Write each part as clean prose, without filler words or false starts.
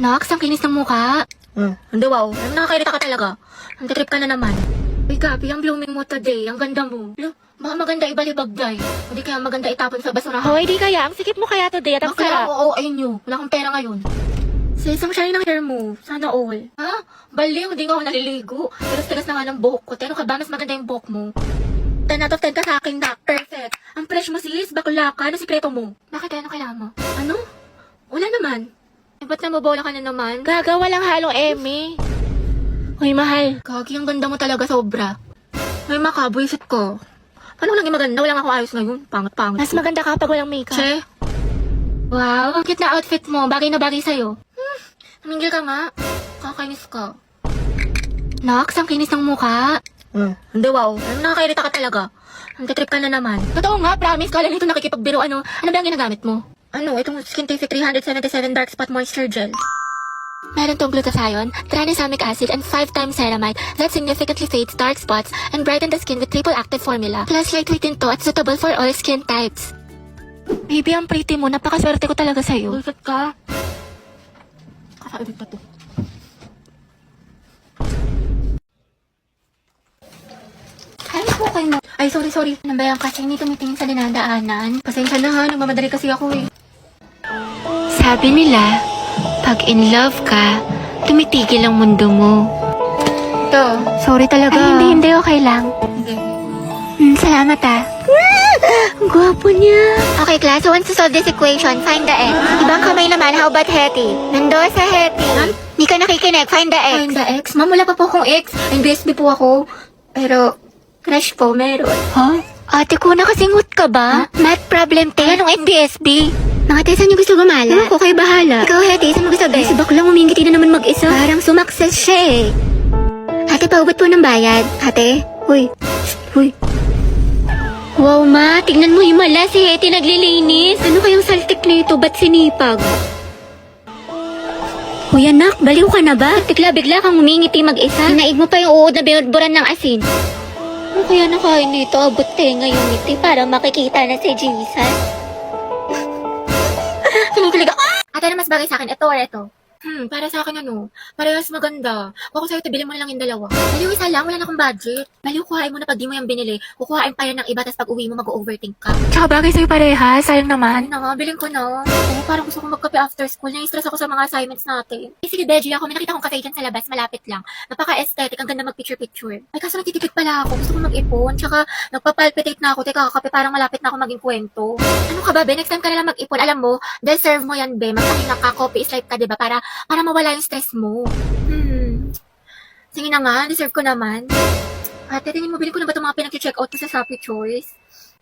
Nox, ang kinis ng mukha. Hindi wow. Nakakairita ka talaga. Nagtitrip ka na naman. Uy, Gabi, ang blooming mo today. Ang ganda mo. Lo, baka maganda ibalibag day. Hindi kaya maganda itapon sa basurahan. Hoy, di kaya. Ang sikip mo kaya today at ang Bakla sarap. ako, oo, ayun nyo. Wala akong pera ngayon. Sis, ang shiny ng hair mo. Sana all. Ha? Baliw, hindi nga ako naliligo. Tigas-tigas na nga ng buhok ko. Pero ka ba, mas maganda yung buhok mo. 10 out of 10 ka sa akin, Doc. Perfect. Ang fresh mo, sis. Bakla ka. Ano sikreto mo? Bakit ano kailangan mo? Ano? Wala naman. Eh, ba't nababola ka na naman? Gaga, walang halong eme. Hoy, mahal. Kagi, ang ganda mo talaga sobra. May makabuisit ko. Paano naging maganda? Wala nga ako ayos ngayon. Pangit-pangit. Mas maganda ka pag walang makeup. Che? Wow, ang cute na outfit mo. Bagay na bagay sa'yo. Namingil ka nga. Kakainis ka. Nox, ang kinis ng mukha. Hindi wow. Nakakairita ka talaga. Nagtitrip ka na naman. Totoo nga, promise. Kala nito nakikipagbiro. Ano ba ang ginagamit mo? Itong Skintific 377 Dark Spot Moisture Gel. Meron tong glutathione, tranexamic acid, and 5 times ceramide that significantly fades dark spots and brighten the skin with triple active formula. Plus, lightweight to at suitable for all skin types. Baby, ang pretty mo. Napakaswerte ko talaga sa'yo. Ulfit ka. Kakaibig pa to. Ay, po kayo mo. Ay, sorry. Ano ba yan? Kasi hindi tumitingin sa dinadaanan. Pasensya na ha, nagmamadali kasi ako eh. Sabi nila, pag in love ka, tumitigil ang mundo mo. Ito. Sorry talaga. Ay, hindi. Okay lang. Hindi. Salamat ah. Ang gwapo niya. Okay, class. So, once to solve this equation, find the x. Ibang kamay naman, how about Hetty? Nando sa Hetty. Hindi ka nakikinig, find the x. Find the x? Ma'am, wala pa po akong x. NBSB po ako. Pero, crush po, meron. Huh? Ate ko, nakasingot ka ba? Math problem, te. Anong NBSB? Mga te, saan niyo gusto gumala? Ako kayo bahala. Ikaw, Hetty, saan mo gusto ba? Si baklang umingiti na naman mag-isa. Parang sumakses siya eh. Ate, paugot po ng bayad. Ate? Uy. Wow, ma. Tignan mo himala. Si Hetty naglilinis. Ano kayang saltik nito? Ba't sinipag? Hoy, anak. Baliw ka na ba? Bigla kang umingiti mag-isa. Naig mo pa yung uod na binudburan ng asin. Ano kaya nakain nito? Abot tenga yung ngiti para makikita na si Jesus. Kinikilig ako. Ate, na mas bagay sa akin, ito or ito? Para sa akin parehas maganda. Kung ako sa'yo, bilhin mo na lang yung dalawa. Baliw isa lang, wala na akong budget. Baliw, kuhain mo na pag di mo yung binili. Kukuhain pa yan ng iba, tapos pag uwi mo, mag-overthink ka. Tsaka bagay sa'yo parehas. Sayang naman. Ano nga, bilhin ko na. Oo, parang gusto kong magkape after school. Nai-stress ako sa mga assignments natin. Sige, Beji, ako may nakita kong cafe dyan sa labas, malapit lang. Napaka-aesthetic, ang ganda mag-picture-picture. Ay, kaso nagtitipid pala ako. Gusto kong mag-ipon. Tsaka, nagpapalpitate na ako. Teka, kakape, parang malapit na ako maging kwento. Ano ka ba, Be? Next time ka na lang mag-ipon. Alam mo, deserve mo yan, Be. Magpahinga ka, coffee is life ka, diba? Para mawala yung stress mo. Sige na nga, deserve ko naman. Ate, tingin mo, bilhin ko na ba itong mga pinag-check out ko sa Shopee Choice?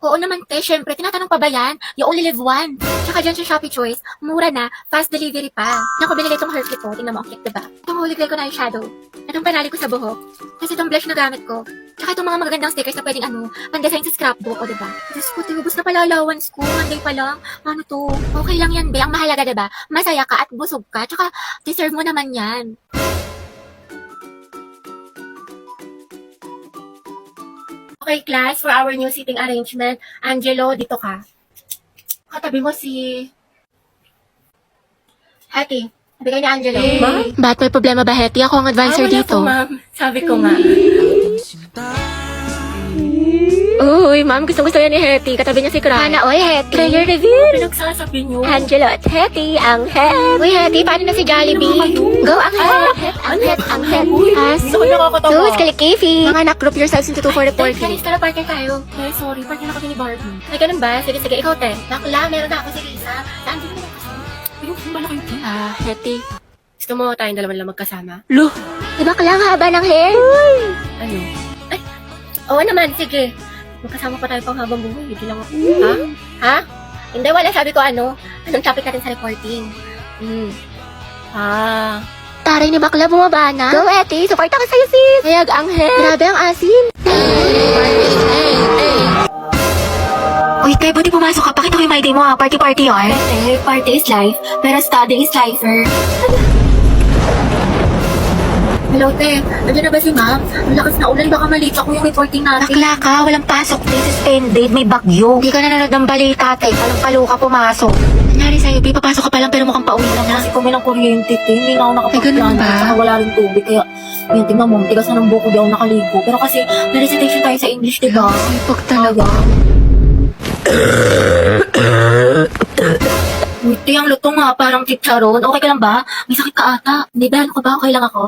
Oo naman, te. Syempre, tinatanong pa ba yan? You only live one. Tsaka dyan sa Shopee Choice, mura na, fast delivery pa. Naku, binili itong hair clip ko. Tingnan mo, ang cute, diba? Itong holy grail ko na yung shadow. Itong panali ko sa buhok. Kasi itong blush na gamit ko. Tsaka itong mga magagandang stickers na pwedeng pandesign sa scrapbook, o diba? Diyos ko, ubus na pala allowance ko. Monday pa lang. Ano to? Okay lang yan, be. Ang mahalaga, diba? Masaya ka at busog ka. Tsaka, deserve mo naman yan. Okay, class, for our new seating arrangement, Angelo, dito ka. Katabi mo si Hetty. Bigay ni Angelo. Ma'am? Ba't may problema ba, Hetty? Ako ang advisor wala dito. po, ma'am. Sabi ko nga. Uy, ma'am, gustong-gusto yan ni Hetty. Katabi niya si Cry. Hana, oy, Hetty. Prayer reveal. Pinagsasabi niyo. Angelo at Hetty, ang head. Uy, Hetty, paano na si Jollibee? Go, ang head. Ang head. As, Ako nakakatawa. Sus, kalikifi. Mga anak, group yourselves into 2 for reporting. Kanis ka na partner tayo. Eh, sorry, partner na kami ni Barbie. Ay, ganun ba? Sige, ikaw, te. Bakla, meron na ako si Lisa. Saan din naman kasama? Pero, malaki ito. Hetty. Gusto mo tayong dalawa lang magkasama? Lo. Diba kailangan haba ng hair? Ano? Ay, oo naman, sige. Magkasama pa tayo pang habang buhay. Hindi lang ako. Ha? Hindi, wala. Sabi ko anong topic natin sa reporting? Taray ni bakla, bumaba na. Go, Eti. Suporta ka sa'yo, sis. Hayag ang head. Grabe ang asin. Uy, te, buti pumasok ka. Pakita ko yung my day mo ha. Party, or? Party is life, pero study is lifer. Hello, te. Nandiyan na ba si ma'am? Ang lakas na ulan. Baka malito ako yung reporting natin. Bakla ka, walang pasok. This suspended, may bagyo. Hindi ka nanonood ng balita, te. Palang-palo ka pumasok. nangyari sa'yo, babe? Papasok ka pa lang pero mukhang pauwi ka na. Kasi kung may ng kuryente, hindi na ako Ay, ganun nakapagplano. ba? Saka wala rin tubig. Kaya, yun, tingnan mo, tigas na ng buko, di ako nakaligo. Pero kasi, may recitation tayo sa English, di ba? Sipag talaga. Ito yung luto nga, parang chicharon. Okay ka lang ba? May sakit ka ata. Hindi ba? Ano ka ba? Okay lang ako?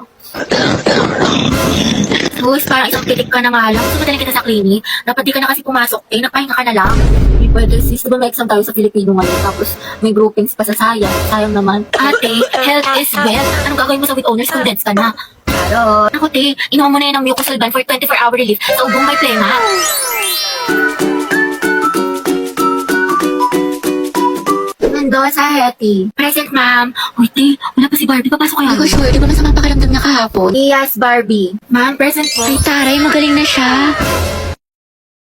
Sus, parang isang pitik ka na nga lang. Gusto madaling kita sa clinic. Dapat di ka na kasi pumasok. Eh, napahinga ka na lang. Hindi pwede sis. Diba may exam tayo sa Filipino ngayon? Tapos may groupings pa sa sayang. Sayang naman. Ate, health is wealth. Anong gagawin mo sa with honors? Students ka na. Pero, ako te, inuha mo na yun ng mucosolvan for 24-hour relief sa ubong may plema. Mendoza, Hetty. Present, ma'am. Uy, te, wala pa si Barbie. Papasok kaya? Hindi ko sure, di ba masama pakiramdam niya kahapon? Yes, Barbie. Ma'am, present po. Ay, taray, magaling na siya.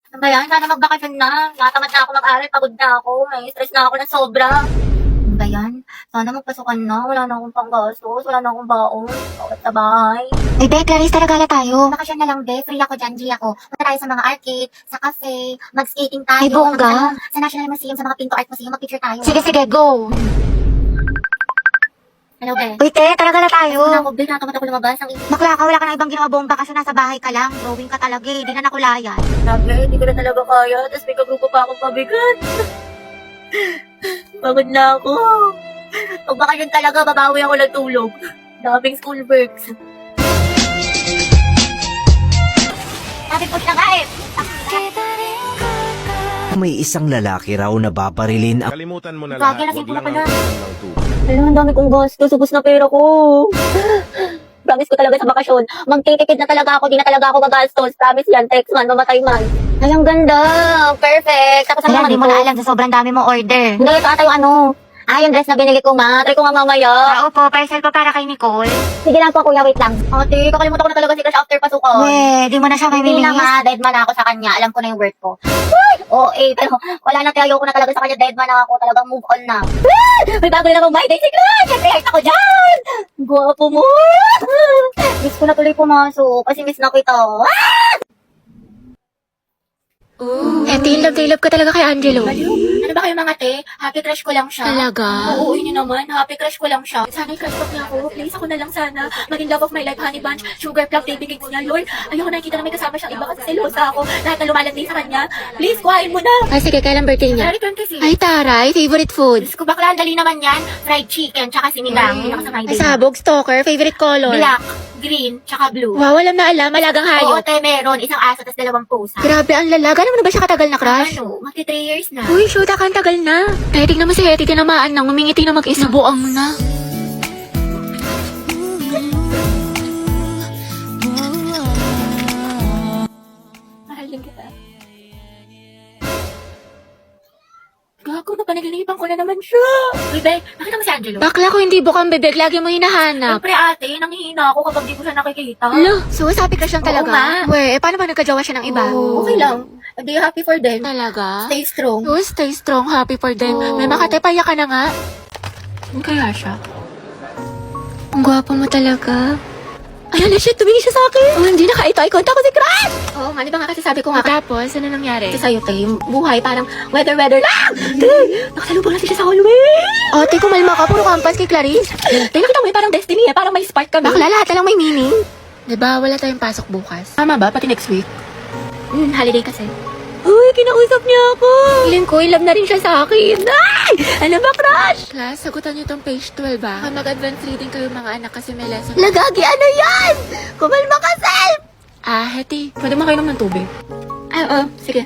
Ano ba yan? Sana magbakasyon na. Natamad na ako mag-aral. Pagod na ako. May stress na ako ng sobra. Ano ba yan? Sana magpasukan na. Wala na akong panggastos. Wala na akong baon. Bakit sa bahay? Ay, be, Clarice, taragala tayo. Bakasyon na lang, be. Free ako dyan, G ako. Punta tayo sa mga arcade, sa cafe, mag-skating tayo. Ay, bongga. Sa National Museum, sa mga Pinto Art Museum, mag-picture tayo. Sige, go. Hello, be. Uy, te, taragala tayo. Ako, be. Natamad ako lumabas. Ang Bakla ka, wala ka na ibang ginawa bomba kasi nasa bahay ka lang. Drawing ka talaga eh, di na nakulayan. Sabi, hindi ko na talaga kaya. Tapos may kagrupo pa akong pabigat. Pagod na ako. Pag baka yun talaga, babawi ako ng tulog. Daming school works. Sabi po na nga eh. May isang lalaki raw na babarilin ang Kalimutan mo na Gagi, lahat. lasing Huwag ko na lang pala. ang ng tubig. Alam, ang dami kong gastos. Ubus na pera ko. Promise ko talaga sa bakasyon. Magtitipid na talaga ako. Di na talaga ako gagastos. Promise yan. Text man, mamatay man. Ay, ang ganda. Perfect. Tapos Alam, ano di mo na alam sa sobrang dami mo order. Hindi, ito ata yung ano. Yung dress na binili ko, ma. Try ko nga mamaya. Opo, parcel pa para kay Nicole. Sige lang po, kuya. Wait lang. Ate, kakalimutan ko na talaga si Crush after pasukan. Di mo na siya may Hindi na mimiss. nga, dead man na ako sa kanya. Alam ko na yung worth ko. Oo, pero wala na tayo ko na talaga sa kanya. Dead man na ako. Talagang move on na. May bago na namang my day si Crush. Siyempre, heart ako dyan. Guwapo mo. Miss ko na tuloy pumasok. Kasi miss na kita. Love ka talaga kay Angelo. Ano ba kayo mga te? Happy crush ko lang siya. Talaga? Oo, yun naman. Happy crush ko lang siya. Sana i-crush talk niya ako. Please, ako na lang sana. Maging love of my life, honey bunch, sugar plug, baby cakes niya. Lord, ayoko nakikita na may kasama siyang iba kasi selosa ako. Lahat na lumalandi sa kanya. Please, kuhain mo na. Ay, sige, kailan birthday niya? January 26. Ay, taray, favorite food. Diyos ko, bakla, ang dali naman yan. Fried chicken, tsaka sinigang. Yun ako sa my Ay, day. sabog, stalker, favorite color. Black, green, tsaka blue. Wow, alam na alam, malagang Oo, hayop. te, meron. Isang aso, tas 2 pusa. Grabe, ang lalaga. Gano'n mo na ba siya katagal na crush? Ano, magti 3 years na. Uy, shoot, ang tagal na. Kaya tignan mo si Hetty, tinamaan nang umingiti na mag-isa. Buang mo na. Mahal din kita. Gago na, panaglilipan ko na naman siya. Uy, be, nakita mo si Angelo? Bakla ko hindi bukang bebek, lagi mo hinahanap. Siyempre ate, nanghihina ako kapag di ko siya nakikita. Lo, so sabi ka siyang Oo talaga? nga. Weh, paano ba nagkajawa siya ng iba? Okay lang. Be happy for them. Talaga? Stay strong. Oh, stay strong, happy for them. Oo. May makatepaya ka na nga. Ano kaya siya? Ang gwapo mo talaga. Ayan na siya, tumingin siya sa akin. Oh, hindi na eye contact ko si Crush. Oo nga, di ba nga kasi sabi ko nga, Tapos, ano nangyari? kasi sa'yo, te, yung buhay parang weather lang. Te, nakasalubong na siya sa hallway. Ate, kumalma ka, puro kampas kay Clarice. Te, nakita mo parang destiny parang may spark kami. Bakla, lahat na lang may meaning. Diba, wala tayong pasok bukas. Tama ba? Pati next week? Holiday kasi. Uy, kinausap niya ako. Feeling ko, in love na rin siya sa akin. Ay! Ano ba, Crush? Class, sagutan niyo tong page 12, ba? Mag-advance reading kayo mga anak kasi may lesson. Lagagi, ano yan? Kumalma ka, self! Hetty. Pwede mo kayo ng tubig. Ay, oo, sige.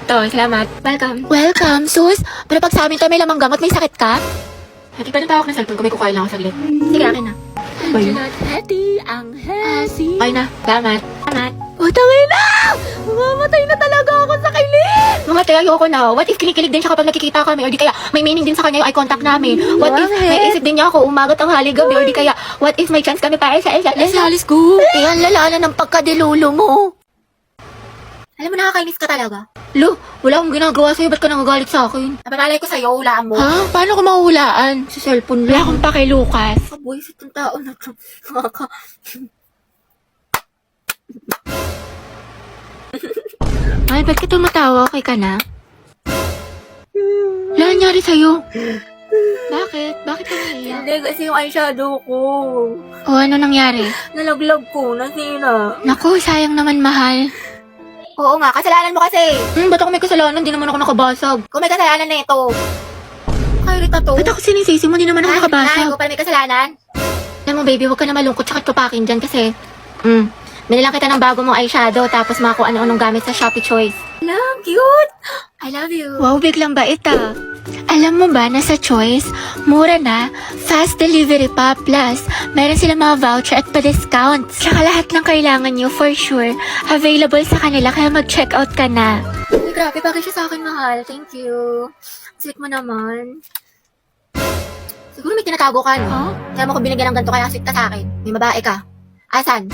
Ito, salamat. Welcome. Welcome, sus. Pero pag sa amin tayo may lamang gamot, may sakit ka? Hetty, pwede tawag ng cellphone ko, may kukain lang ako saglit. Sige, akin na. Ba yun? Hetty, ang hesi. Okay na, salamat. Salamat. Oh, tangay na! Mamamatay na talaga ako sa kilig! Mga te, ayoko na. What if kinikilig din siya kapag nakikita kami? Or di kaya may meaning din sa kanya yung eye contact namin? What if may isip din niya ako umagat ang hali gabi? Or di kaya, what if may chance kami para sa isa't isa? Let's go! Iyan lalala ng pagkadilulo mo. Alam mo, nakakainis ka talaga. Lo, wala akong ginagawa sa'yo. Ba't ka nagagalit sa akin? Napamalay ko sa'yo, hulaan mo. Ha? Paano ko mahulaan? Sa cellphone lang. Wala akong pake, Lucas. Kabuisit ng tao na to. Ay, ba't ka tumatawa? Okay ka na? Wala nangyari sa'yo. Bakit? Bakit ka naiiyak? Hindi, kasi yung eyeshadow ko. O ano nangyari? Nalaglag ko, nasira. Naku, sayang naman mahal. Oo nga, kasalanan mo kasi. Ba't ako may kasalanan? Di naman ako nakabasag. Kung may kasalanan na ito. Kairita to. Ba't ako sinisisi mo? Di naman ako Ay, nakabasag. ko pala may kasalanan. Alam mo baby, huwag ka na malungkot tsaka tupakin dyan kasi binilang kita ng bago mong eyeshadow tapos mga kung ano-anong gamit sa Shopee Choice. Lang, cute. I love you. Wow, biglang bait ah. Alam mo ba na sa Choice, mura na, fast delivery pa, plus meron silang mga voucher at pa-discounts. Tsaka lahat ng kailangan nyo for sure, available sa kanila kaya mag-check out ka na. Uy, grabe, bagay siya sa akin, mahal. Thank you. Sweet mo naman. Siguro may tinatago ka, no? Huh? Kaya mo ko binigyan ng ganito kaya sweet ka sa akin. May babae ka. Asan?